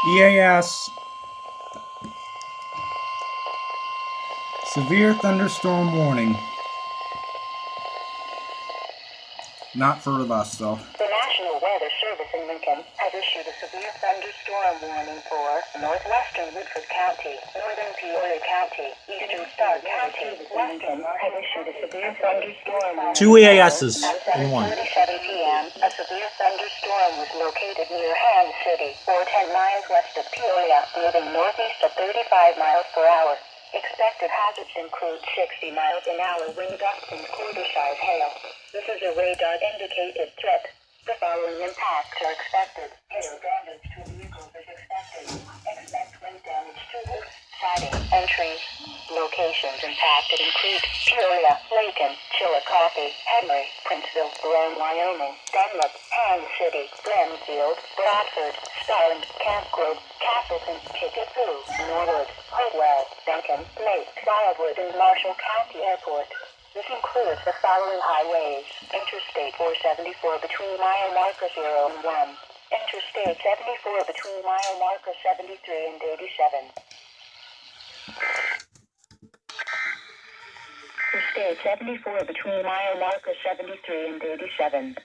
EAS, severe thunderstorm warning. Not for us, though. The National Weather Service in Lincoln has issued a severe thunderstorm warning for northwestern Woodford County, northern Peoria County, eastern Starr County. Western has issued a severe thunderstorm warning. Two EASs in one. At 7:47 p.m., a severe thunderstorm was located near Ham City, or 10 miles west of Peoria, moving northeast at 35 miles per hour. Expected hazards include 60 miles an hour wind gusts and quarter-size hail. This is a radar-indicated threat. The following impacts are expected. Hail damage to vehicles is expected. Expect wind damage to roofs, siding, and trees. Locations impacted include Peoria, Lincoln, Chillicothe, Henry, Princeville, Roane, Wyoming, Dunlap, Ham City, Glenfield, Bradford, Starling, Camp Grove, Castleton, Kickapoo, Norwood, Hopewell, Duncan, Lake, Wildwood, and Marshall County Airport. This includes the following highways: Interstate 474 between mile marker 0 and 1. Interstate 74 between mile marker 73 and 87. Interstate 74 between mile marker 73 and 87.